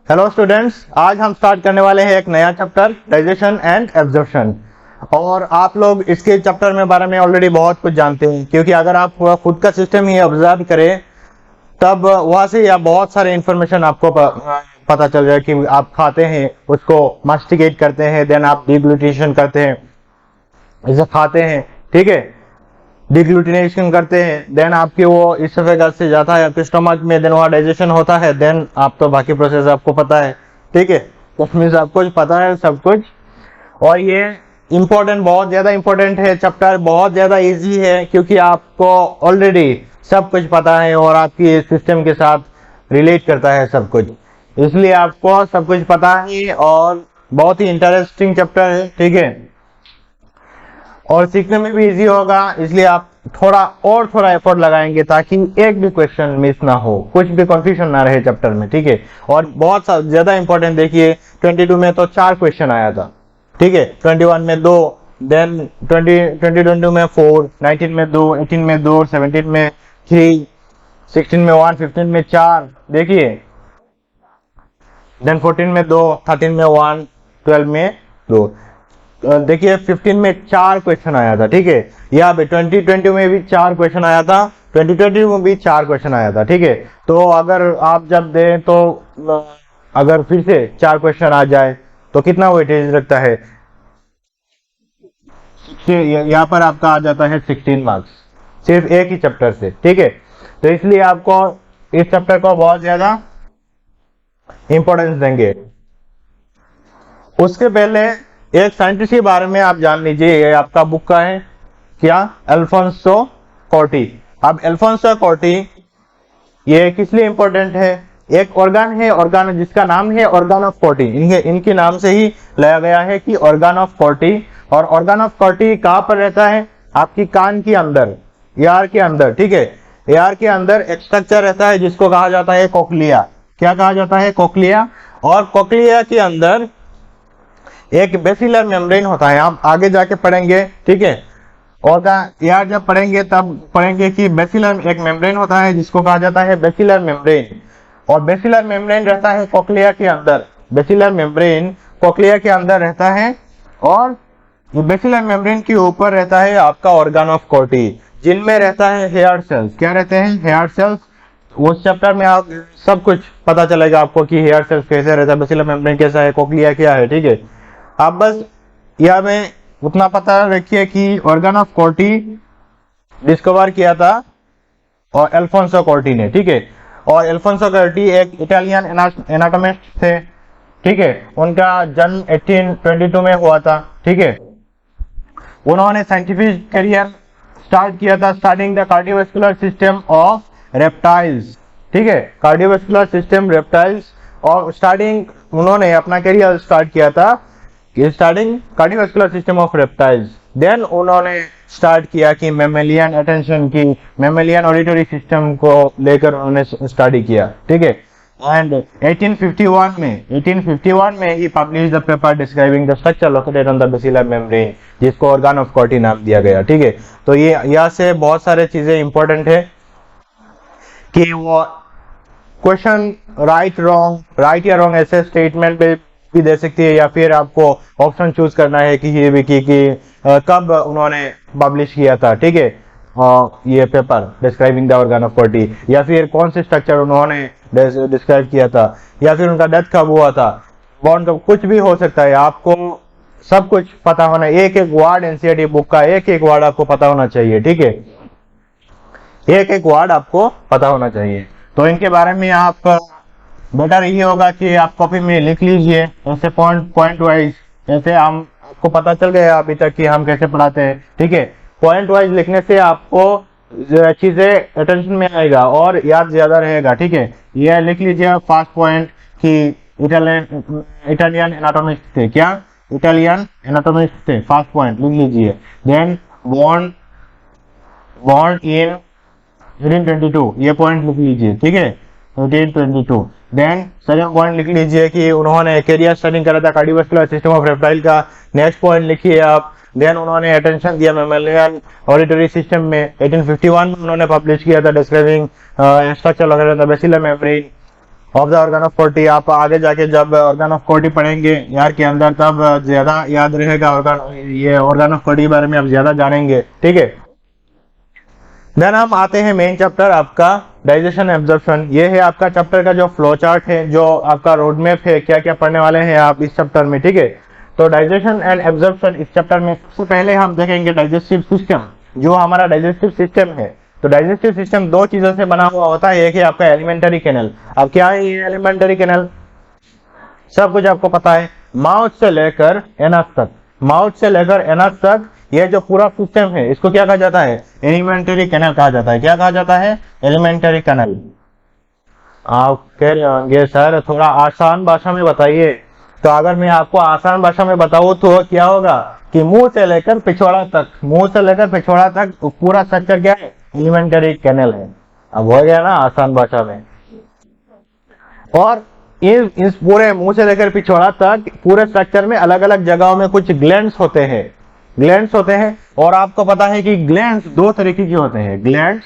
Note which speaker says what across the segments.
Speaker 1: Hello students, आज हम start करने वाले हैं एक नया चैप्टर डाइजेशन एंड एब्जॉर्प्शन। और आप लोग इसके चैप्टर में बारे में ऑलरेडी बहुत कुछ जानते हैं, क्योंकि अगर आप खुद का सिस्टम ही ऑब्जर्व करें तब वहाँ से या बहुत सारे इंफॉर्मेशन आपको पता चल जाए कि आप खाते हैं, उसको मास्टिकेट करते हैं, देन आप डिग्लूटिनेशन करते हैं, इसे खाते हैं, ठीक है, डिग्लूटिनेशन करते हैं, देन आपके वो इसोफेगस से जाता है आपके स्टमक में, देन वहाँ डाइजेशन होता है, देन आप तो बाकी प्रोसेस आपको पता है, ठीक है। तो मीन्स आपको कुछ पता है सब कुछ। और ये इम्पोर्टेंट, बहुत ज़्यादा इम्पोर्टेंट है चैप्टर, बहुत ज़्यादा इजी है क्योंकि आपको ऑलरेडी सब कुछ पता है और आपकी सिस्टम के साथ रिलेट करता है सब कुछ, इसलिए आपको सब कुछ पता है और बहुत ही इंटरेस्टिंग चैप्टर है, ठीक है, और सीखने में भी इजी होगा। इसलिए आप थोड़ा एफर्ट लगाएंगे ताकि एक भी क्वेश्चन मिस ना हो, कुछ भी कंफ्यूजन ना रहे चैप्टर में, ठीक है। और बहुत ज्यादा इंपॉर्टेंट देखिए, 22 में तो 4 क्वेश्चन आया था, ठीक है, 21 में 2, देन 2022 में 4, 19 में 2, 18 में 2, 17 में 3, 16 में 1, 15 में 4, देखिए, देन 14 में 2, 13 में 1, 12 में 2, देखिए 15 में 4 क्वेश्चन आया था, ठीक है। यहाँ पे 2020 में भी 4 क्वेश्चन आया था, 2020 में भी 4 क्वेश्चन आया था, ठीक है। तो अगर आप जब दें तो अगर फिर से 4 क्वेश्चन आ जाए तो कितना वेटेज रखता है, यहाँ पर आपका आ जाता है 16 मार्क्स, सिर्फ एक ही चैप्टर से, ठीक है। तो इसलिए आपको इस चैप्टर को बहुत ज्यादा इंपॉर्टेंस देंगे। उसके पहले एक साइंटिस्ट के बारे में आप जान लीजिए, ये आपका बुक का है क्या, अल्फोंसो कॉर्टी। अब अल्फोंसो कॉर्टी ये किस लिए इंपॉर्टेंट है, एक ऑर्गन है, ऑर्गन जिसका नाम है ऑर्गन ऑफ कॉर्टी, इनके नाम से ही लाया गया है कि ऑर्गन ऑफ कॉर्टी। और ऑर्गन ऑफ कॉर्टी कहाँ पर रहता है, आपकी कान के अंदर, एआर के अंदर, ठीक है। एआर के अंदर एक स्ट्रक्चर रहता है जिसको कहा जाता है कोक्लिया। क्या कहा जाता है, कोक्लिया। और कोक्लिया के अंदर एक बेसिलर मेम्ब्रेन होता है, आप आगे जाके पढ़ेंगे, ठीक है। और यार जब पढ़ेंगे तब पढ़ेंगे कि बेसिलर एक मेम्ब्रेन होता है जिसको कहा जाता है बेसिलर मेम्ब्रेन। और बेसिलर मेम्ब्रेन रहता है कोक्लिया के अंदर, बेसिलर मेम्ब्रेन कोक्लिया के अंदर रहता है। और ये बेसिलर मेम्ब्रेन के ऊपर रहता है आपका ऑर्गन ऑफ कॉर्टी, जिनमें रहता है हेयर सेल्स। क्या रहते हैं, हेयर सेल्स। उस चैप्टर में आप सब कुछ पता चलेगा आपको कि हेयर सेल्स कैसे रहता है, बेसिलर मेम्ब्रेन कैसा है, कोक्लिया क्या है, ठीक है। आप बस यह में उतना पता रखिए कि ऑर्गन ऑफ कॉर्टी डिस्कवर किया था और अल्फोंसो कॉर्टी ने, ठीक है। और अल्फोंसो कॉर्टी एक इटालियन एनाटॉमिस्ट थे, ठीक है। उनका जन्म 1822 में हुआ था, ठीक है। उन्होंने साइंटिफिक करियर स्टार्ट किया था starting the cardiovascular system of reptiles, ठीक है, कार्डियोवास्कुलर सिस्टम रेप्टाइल्स। और स्टार्टिंग उन्होंने अपना करियर स्टार्ट किया था starting cardiovascular system of reptiles. Then उन्होंने स्टार्ट किया कि मैमेलियन अटेंशन की, मैमेलियन ऑडिटरी सिस्टम को लेकर उन्होंने स्टडी किया, ठीक है। एंड 1851 में ही publish the paper describing the structure located on the basilar membrane, जिसको ऑर्गन ऑफ कॉर्टी नाम दिया गया, ठीक है। तो ये यहाँ से बहुत सारे चीजें इंपॉर्टेंट है कि वो क्वेश्चन राइट या रॉन्ग ऐसे स्टेटमेंट पे भी दे सकती है, या फिर आपको ऑप्शन चूज करना है कि ये विकी की कब उन्होंने पब्लिश किया था, ठीक है, ये paper describing the organ of कॉर्टी, या फिर कौन से स्ट्रक्चर उन्होंने डिस्क्राइब किया था, या फिर उनका डेथ कब हुआ था, बॉन्ड कब, कुछ भी हो सकता है। आपको सब कुछ पता होना, एक एक वर्ड एनसीईआरटी बुक का एक एक वर्ड आपको पता होना चाहिए, ठीक है, एक एक वर्ड आपको पता होना चाहिए। तो इनके बारे में आप बेटर ये होगा कि आप कॉपी में लिख लीजिए, ऐसे पॉइंट वाइज, ऐसे हम आपको पता चल गया अभी तक कि हम कैसे पढ़ाते हैं, ठीक है। पॉइंट वाइज लिखने से आपको चीजें अटेंशन में आएगा और याद ज्यादा रहेगा, ठीक है। ये लिख लीजिए फर्स्ट पॉइंट कि इटालियन एनाटॉमिस्ट थे, क्या इटालियन एनाटॉमिस्ट थे, फर्स्ट पॉइंट लिख लीजिए। देन बॉर्न इन 1822, ये पॉइंट लिख लीजिए, ठीक है, 1822। देन सेकंड पॉइंट लिख लीजिए कि उन्होंने कैरियर स्टडिंग करा था कार्डियोवास्कुलर सिस्टम ऑफ रेप्टाइल का, नेक्स्ट पॉइंट लिखिए आप। देन उन्होंने अटेंशन दिया मैमेलियन ऑडिटरी सिस्टम में, 1851 में उन्होंने पब्लिश किया था describing structure of the basilar membrane. Of the organ of कोटी। आप आगे जाके जब ऑर्गन ऑफ कोटी पढ़ेंगे यार के अंदर, तब ज्यादा याद रहेगा ऑर्गन ऑफ कोटी के बारे में आप ज्यादा जानेंगे, ठीक है। देन हम आते हैं मेन चैप्टर आपका डाइजेशन एब्जॉर्प्शन। ये है आपका चैप्टर का जो फ्लो चार्ट है, जो आपका रोड मैप है, क्या क्या पढ़ने वाले हैं आप इस चैप्टर में, ठीक है। तो डाइजेशन एंड एब्जॉर्प्शन इस चैप्टर में सबसे पहले हम देखेंगे डाइजेस्टिव सिस्टम। जो हमारा डाइजेस्टिव सिस्टम है, तो डाइजेस्टिव सिस्टम दो चीजों से बना हुआ होता है। एक है आपका एलिमेंटरी कैनल। अब क्या है ये एलिमेंटरी कैनल, सब कुछ आपको पता है। माउथ से लेकर एनस तक, माउथ से लेकर एनस तक ये जो पूरा सिस्टम है, इसको क्या कहा जाता है? एलिमेंटरी कैनल कहा जाता है। क्या कहा जाता है? Alimentary canal. आप कह रहे होंगे सर थोड़ा आसान भाषा में बताइए। तो अगर मैं आपको आसान भाषा में बताऊं तो क्या होगा कि मुंह से लेकर पिछवाड़ा तक, मुंह से लेकर पिछवाड़ा तक पूरा स्ट्रक्चर क्या है? एलिमेंटरी कैनल है। अब हो गया ना आसान भाषा में। और इस पूरे मुंह से लेकर पिछवाड़ा तक पूरे स्ट्रक्चर में अलग अलग जगहों में कुछ ग्लैंड्स होते हैं, ग्लैंड्स होते हैं। और आपको पता है कि ग्लैंड्स दो तरीके के होते हैं, ग्लैंड्स,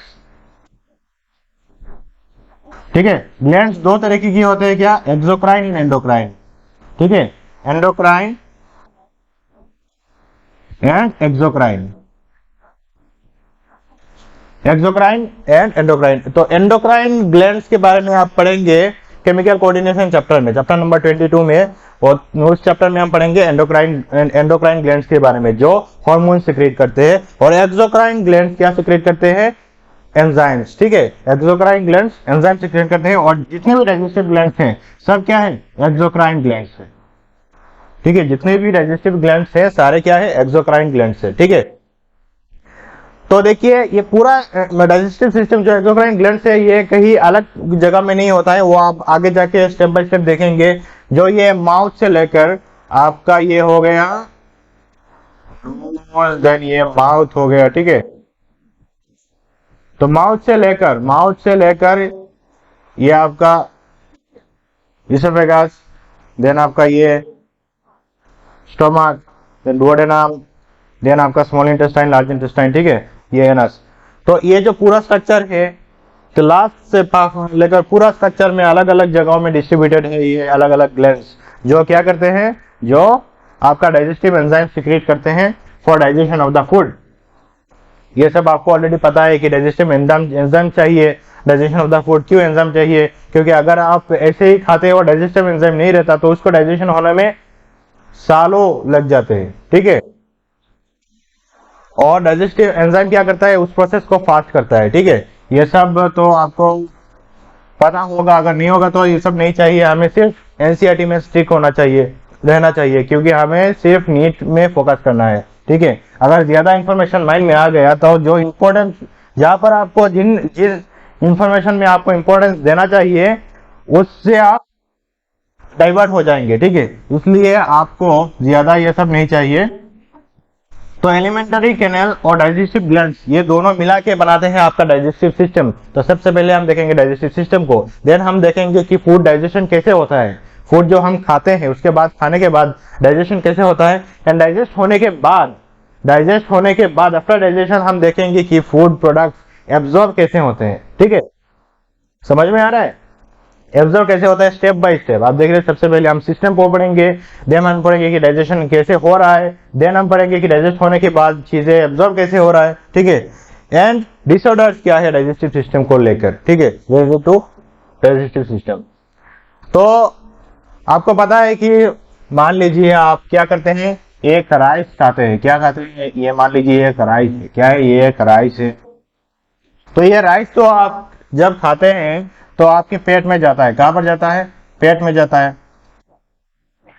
Speaker 1: ठीक है। ग्लैंड्स दो तरीके की होते हैं, क्या? एक्सोक्राइन एंड एंडोक्राइन, ठीक है। Endocrine and exocrine, exocrine and endocrine. तो एंडोक्राइन ग्लैंड्स के बारे में आप पढ़ेंगे केमिकल कोऑर्डिनेशन चैप्टर में, चैप्टर नंबर 22 में। और उस चैप्टर में हम पढ़ेंगे एंडोक्राइन ग्लैंड्स के बारे में, जो हार्मोन सिक्रेट करते हैं। और एक्सोक्राइन ग्लैंड्स क्या सिक्रेट करते हैं? एंजाइम्स, ठीक है। एक्सोक्राइन ग्लैंड्स एंजाइम सिक्रेट करते हैं। और जितने भी डाइजेस्टिव ग्लैंड्स हैं सब क्या है? एक्सोक्राइन ग्लैंड्स है, ठीक है। जितने भी डाइजेस्टिव ग्लैंड्स है सारे क्या है? एक्सोक्राइन ग्लैंड्स है, ठीक है। तो देखिए ये पूरा डाइजेस्टिव सिस्टम जो एक्सोक्राइन ग्लैंड्स है, ये कहीं अलग जगह में नहीं होता है, वो आप आगे जाके स्टेप बाय स्टेप देखेंगे। जो ये माउथ से लेकर आपका ये हो गया, देन ये माउथ हो गया, ठीक है। तो माउथ से लेकर ये आपका इसोफेगस, देन आपका ये स्टोमक, देन डुओडेनम, देन आपका स्मॉल इंटेस्टाइन, लार्ज इंटेस्टाइन, ठीक है, ये एनस। तो ये जो पूरा स्ट्रक्चर है क्लास से लेकर पूरा स्ट्रक्चर में अलग अलग जगहों में डिस्ट्रीब्यूटेड है ये अलग अलग ग्लैंड्स, जो क्या करते हैं? जो आपका डाइजेस्टिव एंजाइम सिक्रेट करते हैं for digestion of the food. ये सब आपको ऑलरेडी पता है कि डाइजेस्टिव एंजाइम चाहिए डाइजेशन ऑफ द फूड। क्यों एंजाइम चाहिए? क्योंकि अगर आप ऐसे ही खाते हो, डाइजेस्टिव एंजाइम नहीं रहता, तो उसको डाइजेशन होने में सालों लग जाते हैं, ठीक है। और डाइजेस्टिव एंजाइम क्या करता है? उस प्रोसेस को फास्ट करता है, ठीक है। ये सब तो आपको पता होगा, अगर नहीं होगा तो ये सब नहीं चाहिए। हमें सिर्फ एनसीईआरटी में स्टिक होना चाहिए, रहना चाहिए, क्योंकि हमें सिर्फ नीट में फोकस करना है, ठीक है। अगर ज्यादा इंफॉर्मेशन माइंड में आ गया तो जो इम्पोर्टेंस, जहां पर आपको जिस इंफॉर्मेशन में आपको इंपॉर्टेंस देना चाहिए उससे आप डाइवर्ट हो जाएंगे, ठीक है। इसलिए आपको ज्यादा ये सब नहीं चाहिए। तो एलिमेंटरी कैनल और डाइजेस्टिव ग्लैंड्स ये दोनों मिला के बनाते हैं आपका डाइजेस्टिव सिस्टम। तो सबसे पहले हम देखेंगे डाइजेस्टिव सिस्टम को, देन हम देखेंगे कि फूड डाइजेशन कैसे होता है, फूड जो हम खाते हैं उसके बाद, खाने के बाद डाइजेशन कैसे होता है। एंड डाइजेस्ट होने के बाद आफ्टर डाइजेशन हम देखेंगे कि फूड प्रोडक्ट्स एब्जॉर्ब कैसे होते हैं, ठीक है। समझ में आ रहा है? एब्जॉर्ब कैसे होता है स्टेप बाय स्टेप आप देख रहे हैं। सबसे पहले हम सिस्टम को पढ़ेंगे, देन हम पढ़ेंगे कि डाइजेशन कैसे हो रहा है, देन हम पढ़ेंगे कि डाइजेस्ट होने के बाद चीजें एब्जॉर्ब कैसे हो रहा है, ठीक है। एंड डिसऑर्डर्स क्या है डाइजेस्टिव सिस्टम को लेकर, ठीक है, रिलेटेड टू डाइजेस्टिव सिस्टम। तो आपको पता है कि मान लीजिए आप क्या करते हैं, एक राइस खाते हैं। क्या खाते हैं? ये मान लीजिए एक राइस है। क्या है? ये एक राइस है। तो ये राइस तो आप जब खाते हैं तो आपके पेट में जाता है। कहां पर जाता है? पेट में जाता है।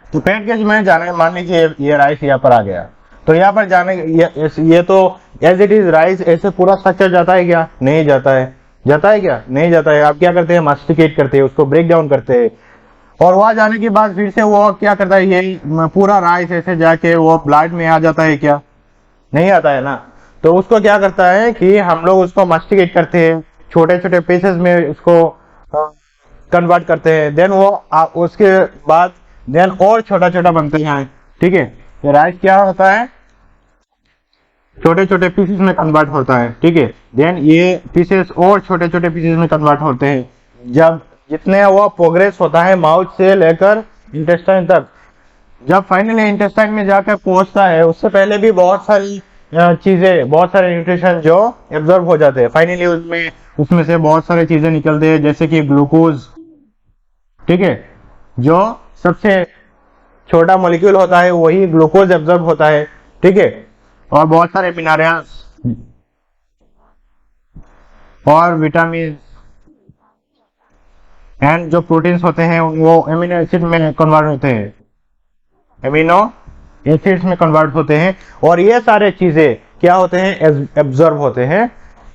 Speaker 1: तो पेट के में जाने, मान लीजिए ये राइस यहाँ पर आ गया, तो यहाँ पर जाने ये तो एज इट इज राइस ऐसे पूरा स्ट्रक्चर जाता है क्या? नहीं जाता है। जाता है क्या? नहीं जाता है। आप क्या करते हैं? मास्टिकेट करते हैं, उसको ब्रेक डाउन करते हैं। और वहां जाने के बाद फिर से वो क्या करता है? यही पूरा राइस ऐसे जाके वो ब्लड में आ जाता है क्या? नहीं आता है ना। तो उसको क्या करता है कि हम लोग उसको मास्टिकेट करते हैं, छोटे छोटे पीसेस में उसको कन्वर्ट करते हैं। देन वो उसके बाद देन और छोटा छोटा बनते हैं, ठीक है। ये राइस क्या होता है? छोटे छोटे पीसेस में कन्वर्ट होता है, ठीक है। देन ये पीसेस और छोटे छोटे पीसेस में कन्वर्ट होते हैं। जब जितने वो प्रोग्रेस होता है माउथ से लेकर इंटेस्टाइन तक, जब फाइनली इंटेस्टाइन में जाकर पहुंचता है उससे पहले भी बहुत सारी चीजें, बहुत सारे न्यूट्रिशन जो एब्जॉर्ब हो जाते हैं फाइनली उसमें से बहुत सारी चीजें निकलते हैं, जैसे कि ग्लूकोज, ठीक है, जो सबसे छोटा मॉलिक्यूल होता है वही ग्लूकोज एब्जॉर्ब होता है, ठीक है, और बहुत सारे मिनरल्स और विटामिन एंड जो प्रोटीन्स होते हैं वो एमिनो एसिड में कन्वर्ट होते हैं, एमिनो एसिड्स में कन्वर्ट होते हैं, और ये सारे चीजें क्या होते हैं, एब्जॉर्ब होते हैं।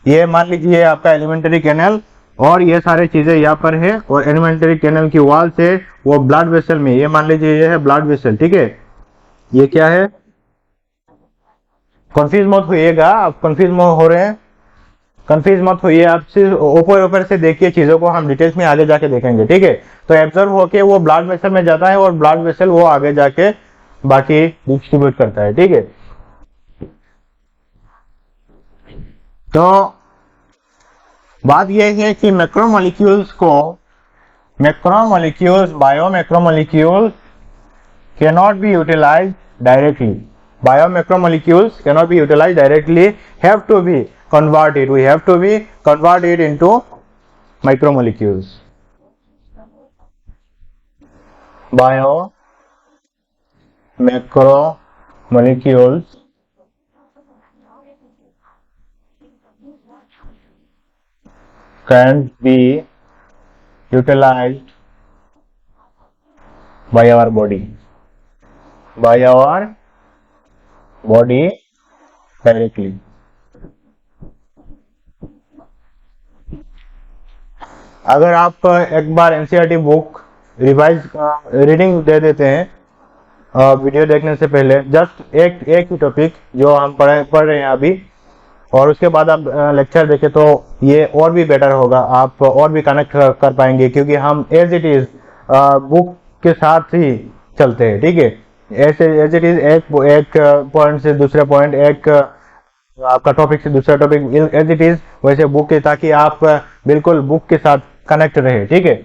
Speaker 1: ये मान लीजिए आपका एलिमेंट्री कैनल, और ये सारे चीजें यहाँ पर है, और एलिमेंट्री कैनल की वॉल से वो ब्लड वेसल में, ये मान लीजिए ये है ब्लड वेसल, ठीक है, ये क्या है, कंफ्यूज मत होइएगा, आप कंफ्यूज मत हो रहे हैं, कंफ्यूज मत होइए, आप सिर्फ ऊपर ऊपर से देखिए चीजों को, हम डिटेल्स में आगे जाके देखेंगे, ठीक है। तो एब्जॉर्ब होके वो ब्लड वेसल में जाता है, और ब्लड वेसल वो आगे जाके बाकी डिस्ट्रीब्यूट करता है, ठीक है। तो बात यह है कि macromolecules बायोमैक्रोमोलिक्यूल्स cannot be utilized directly. Biomacromolecules cannot be utilized directly, have to be converted. We have to be converted into macromolecules. Biomacromolecules can be utilized by our body directly. अगर आप एक बार एनसीईआरटी बुक रिवाइज रीडिंग दे देते हैं video देखने से पहले, just एक ही topic जो हम पढ़ रहे हैं अभी, और उसके बाद आप लेक्चर देखें तो ये और भी बेटर होगा, आप और भी कनेक्ट कर पाएंगे, क्योंकि हम एज इट इज बुक के साथ ही चलते हैं, ठीक है, ऐसे एज इट इज एक पॉइंट से दूसरे पॉइंट, एक आपका टॉपिक से दूसरा टॉपिक एज इट इज वैसे बुक के, ताकि आप बिल्कुल बुक के साथ कनेक्ट रहे, ठीक है।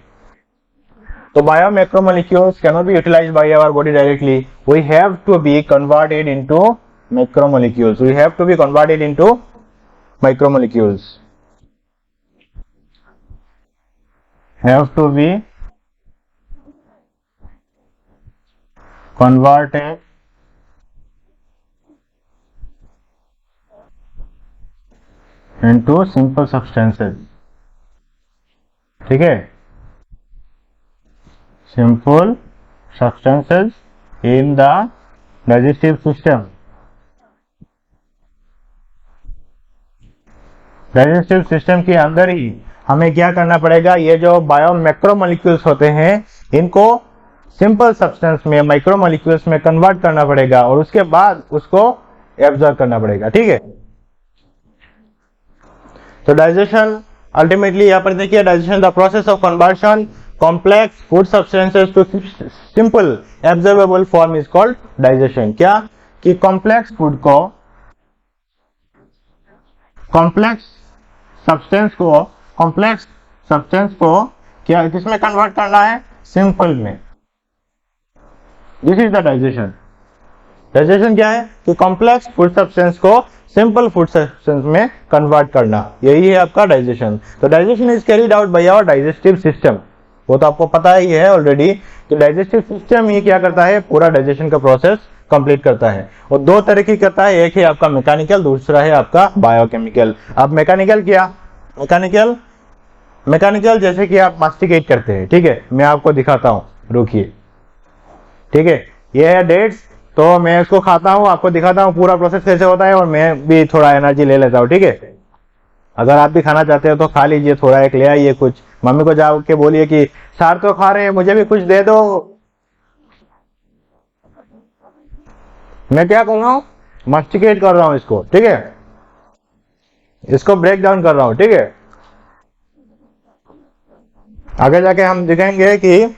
Speaker 1: तो biomacromolecules cannot be utilised by our body directly, we have to be converted into macromolecules, we have to be converted into macromolecules, have to be converted into simple substances, ठीक है, simple substances in the digestive system. Digestive system के अंदर ही हमें क्या करना पड़ेगा, ये जो बायोमैक्रोमोलिक्यूल्स होते हैं इनको सिंपल सब्सटेंस में, माइक्रोमोलिक्यूल्स में कन्वर्ट करना पड़ेगा, और उसके बाद उसको एब्जॉर्ब करना पड़ेगा, ठीक है। तो डाइजेशन अल्टीमेटली यहाँ पर देखिए, digestion the process of conversion complex food substances to simple absorbable form is called digestion. क्या कि कॉम्प्लेक्स फूड को, कॉम्प्लेक्स सब्सटेंस को क्या किसमें कन्वर्ट करना है, सिंपल में। This is the digestion. Digestion क्या है कि कॉम्प्लेक्स फूड सब्सटेंस को सिंपल फूड सब्सटेंस में कन्वर्ट करना, यही है आपका डाइजेशन। तो digestion is carried out by our digestive system, वो तो आपको पता ही है ऑलरेडी कि डाइजेस्टिव सिस्टम ही क्या करता है, पूरा डाइजेशन का प्रोसेस कंप्लीट करता है। और दो तरह की करता है, एक है आपका मैकेनिकल, दूसरा है आपका बायोकेमिकल। अब मैकेनिकल क्या, मैकेनिकल जैसे कि आप मास्टिकेट करते हैं, ठीक है, मैं आपको दिखाता हूँ, रुकिए, ठीक है, ये है डेट्स, तो मैं इसको खाता हूँ, आपको दिखाता हूँ पूरा प्रोसेस कैसे होता है, और मैं भी थोड़ा एनर्जी ले लेता हूँ, ठीक है। अगर आप भी खाना चाहते हो तो खा लीजिए, थोड़ा एक ले आइए, कुछ मम्मी को जाके बोलिए कि सर तो खा रहे हैं, मुझे भी कुछ दे दो। मैं क्या कर रहा हूँ, मास्टिकेट कर रहा हूँ इसको, ठीक है, इसको ब्रेक डाउन कर रहा हूँ, ठीक है। आगे जाके हम दिखेंगे कि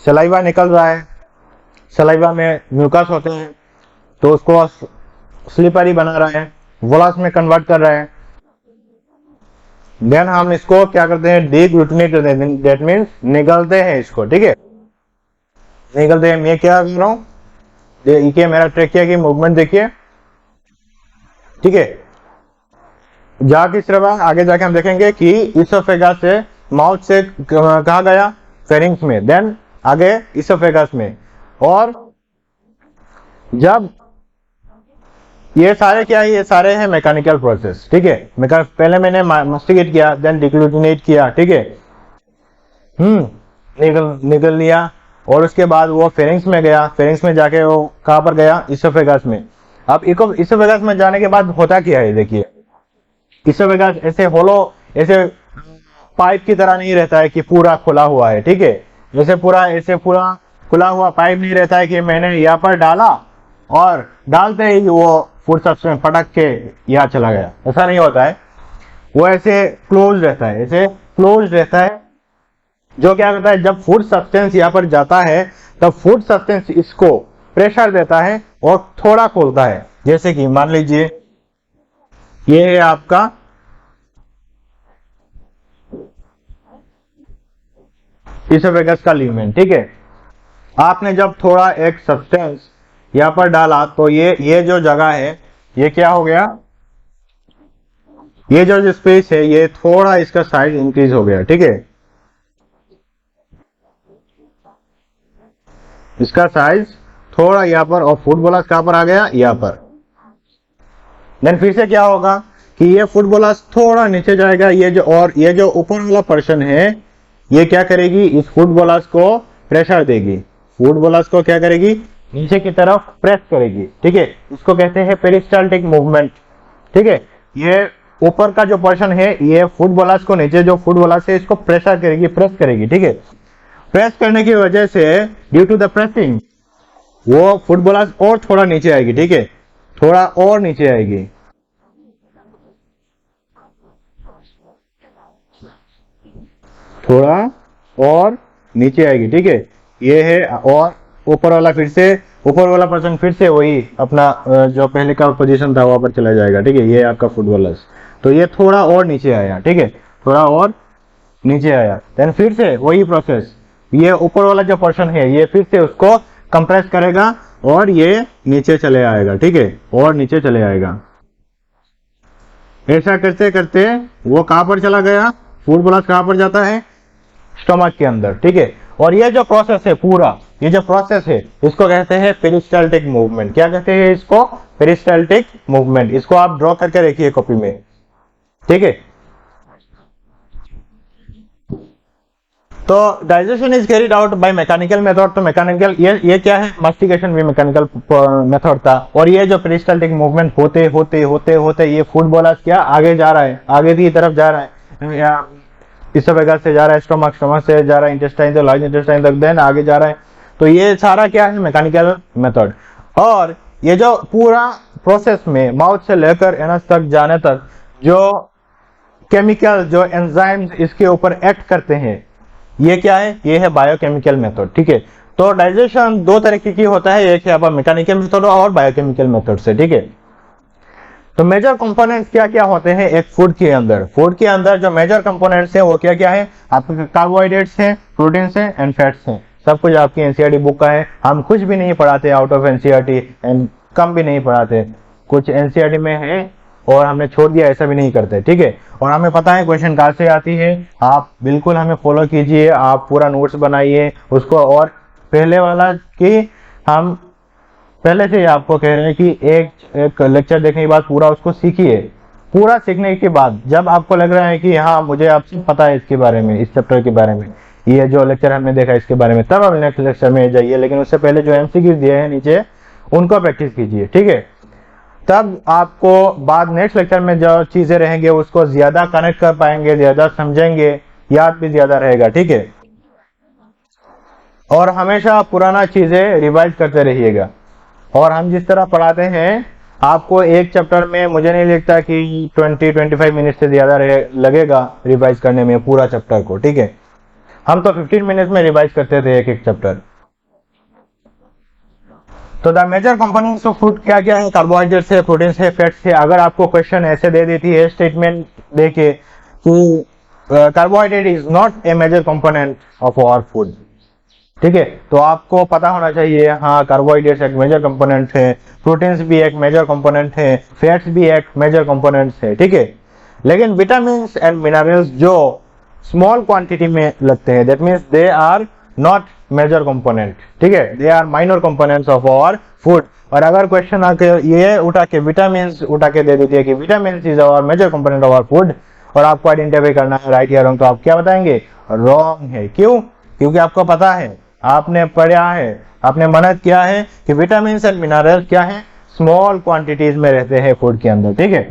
Speaker 1: सलाइवा निकल रहा है, सलाइवा में म्यूकस होते हैं, तो उसको स्लिपरी बना रहा है, वोलस में कन्वर्ट कर रहा है, देन हम इसको क्या करते हैं, डीग्लूटिनेट करते हैं, दैट मीन्स निगलते हैं इसको, ठीक है, निगलते हैं। मैं क्या कर रहा हूँ, देखिए मेरा ट्रेकिया की मूवमेंट देखिए, ठीक है। जा किस तरफ, आगे जाके हम देखेंगे कि इसोफेगस से माउथ से कहा गया फेरिंग्स में, देन आगे इसोफेगस में। और जब ये सारे क्या है, ये सारे हैं मैकेनिकल प्रोसेस, ठीक है। पहले मैंने मास्टिकेट किया, देन डिग्लूटिनेट किया, ठीक है, निकल लिया, और उसके बाद वो फेरिंग्स में गया, फेरिंग्स में जाके वो कहाँ पर गया, इसोफेगस में। अब इसोफेगस में जाने के बाद होता क्या है, देखिए इसोफेगस ऐसे होलो, ऐसे पाइप की तरह नहीं रहता है कि पूरा खुला हुआ है, ठीक है। ऐसे पूरा खुला हुआ पाइप नहीं रहता है कि मैंने यहाँ पर डाला और डालते ही वो फूड सब्सटेंस पटक के यहाँ चला गया, ऐसा नहीं होता है। वो ऐसे क्लोज रहता है, ऐसे क्लोज रहता है, जो क्या करता है, जब फूड सब्सटेंस यहाँ पर जाता है तब फूड सब्सटेंस इसको प्रेशर देता है और थोड़ा खोलता है। जैसे कि मान लीजिए ये है आपका इसोफेगस का ल्यूमेन, ठीक है। आपने जब थोड़ा एक सब्सटेंस यहाँ पर डाला तो ये जो जगह है, ये क्या हो गया, ये जो स्पेस है, ये थोड़ा इसका साइज इंक्रीज हो गया, ठीक है। इसका साइज थोड़ा यहाँ पर, और फूड बोलस कहां पर आ गया, यहाँ पर। देन फिर से क्या होगा कि ये फूड बोलस थोड़ा नीचे जाएगा, ये जो ऊपर वाला पर्सन है, ये क्या करेगी, इस फूड बोलस को प्रेशर देगी, फूड बोलस को क्या करेगी, नीचे की तरफ प्रेस करेगी, ठीक है। इसको कहते हैं पेरिस्टाल्टिक मूवमेंट, ठीक है। ये ऊपर का जो पर्सन है, ये फूड बोलस को, नीचे जो फूड बोलस है, इसको प्रेशर करेगी, प्रेस करेगी, ठीक है। प्रेस करने की वजह से, ड्यू टू द प्रेसिंग, वो फूड बोलस और थोड़ा नीचे आएगी, ठीक है, थोड़ा और नीचे आएगी, थोड़ा और नीचे आएगी, ठीक है। ये है, और ऊपर वाला फिर से, ऊपर वाला पर्सन फिर से वही अपना जो पहले का पोजीशन था वहां पर चला जाएगा, ठीक है। ये आपका फूड बोलस, तो ये थोड़ा और नीचे आया, ठीक है, थोड़ा और नीचे आया। देन फिर से वही प्रोसेस, ये ऊपर वाला जो पर्सन है, ये फिर से उसको कंप्रेस करेगा और ये नीचे चले आएगा, ठीक है, और नीचे चले आएगा। ऐसा करते करते वो कहां पर चला गया, फूड बोलस कहां पर जाता है, स्टमक के अंदर, ठीक है। और ये जो प्रोसेस है पूरा, ये जो प्रोसेस है, इसको कहते हैं पेरिस्टाल्टिक मूवमेंट। क्या कहते हैं इसको, पेरिस्टाल्टिक मूवमेंट। इसको आप ड्रॉ करके रखिए कॉपी में, ठीक है। तो digestion is carried out by mechanical method. तो मैकेनिकल, ये क्या है, मास्टिकेशन भी मैकेनिकल मेथड था। और ये जो पेरिस्टाल्टिक मूवमेंट होते होते होते होते ये फूड बोलस क्या आगे जा रहा है, आगे की तरफ जा रहा है, इसोफेगस से जा रहा है, स्टमक से जा रहा है, इंटेस्टाइन से लार्ज इंटेस्टाइन तक, देन आगे जा रहा है। तो ये सारा क्या है, मैकेनिकल मेथड। और ये जो पूरा प्रोसेस में माउथ से लेकर एनस तक जाने तक जो केमिकल, जो एंजाइम्स इसके ऊपर एक्ट करते हैं, ये क्या है, ये है बायोकेमिकल मेथड, ठीक है। तो डाइजेशन दो तरीके की होता है, एक है आपका मैकेनिकल मेथड और बायोकेमिकल मेथड से, ठीक है। तो मेजर कंपोनेंट्स क्या क्या होते हैं एक फूड के अंदर, फूड के अंदर जो मेजर कंपोनेंट्स हैं वो क्या क्या है, आपके कार्बोहाइड्रेट्स हैं, प्रोटीन्स हैं एंड फैट्स हैं। सब कुछ आपकी एनसीईआरटी बुक का है, हम कुछ भी नहीं पढ़ाते out of NCERT, and come भी नहीं पढ़ाते, कुछ एनसीईआरटी में है और हमने छोड़ दिया, ऐसा भी नहीं करते, ठीक है। और हमें पता है क्वेश्चन कहाँ से आती है, आप बिल्कुल हमें फॉलो कीजिए, आप पूरा नोट्स बनाइए उसको। और पहले वाला कि हम पहले से ही आपको कह रहे हैं कि एक लेक्चर देखने के बाद पूरा उसको सीखिए। पूरा सीखने के बाद जब आपको लग रहा है कि हाँ मुझे आपसे पता है इसके बारे में, इस चैप्टर के बारे में, ये जो लेक्चर हमने देखा इसके बारे में, तब आप नेक्स्ट लेक्चर में जाइए। लेकिन उससे पहले जो एमसीक्यू दिए हैं नीचे उनको प्रैक्टिस कीजिए, ठीक है। तब आपको बाद नेक्स्ट लेक्चर में जो चीजें रहेंगे उसको ज्यादा कनेक्ट कर पाएंगे, ज्यादा समझेंगे, याद भी ज्यादा रहेगा, ठीक है। और हमेशा पुराना चीजें रिवाइज करते रहिएगा। और हम जिस तरह पढ़ाते हैं, आपको एक चैप्टर में मुझे नहीं लगता कि 20-25 मिनट से ज्यादा लगेगा रिवाइज करने में पूरा चैप्टर को, ठीक है। हम तो 15 मिनट में रिवाइज करते थे एक चैप्टर। तो the major components of food क्या क्या है, कार्बोहाइड्रेट्स है, प्रोटीन्स है, फैट्स है। अगर आपको क्वेश्चन ऐसे दे देती है, स्टेटमेंट देके कि carbohydrate is not a major component of our food. ठीक है, तो आपको पता होना चाहिए, हाँ कार्बोहाइड्रेट्स एक मेजर कंपोनेंट है, प्रोटीन्स भी एक मेजर कंपोनेंट है, फैट्स भी एक मेजर कंपोनेंट्स है। ठीक है, लेकिन विटामिन एंड मिनरल्स जो स्मॉल क्वांटिटी में लगते हैं, that means they are not major component. ठीक है, they are minor components of our food. और अगर क्वेश्चन आके ये उठा के विटामिन उठा के दे देती है कि vitamin is our major component of our food, और आपको आइडेंटिफाई करना है राइट या रॉन्ग, तो आप क्या बताएंगे? रॉन्ग है। क्यों? क्योंकि आपको पता है, आपने पढ़ा है, आपने मेहनत किया है कि विटामिन एंड मिनरल क्या है, स्मॉल क्वांटिटीज में रहते हैं फूड के अंदर। ठीक है।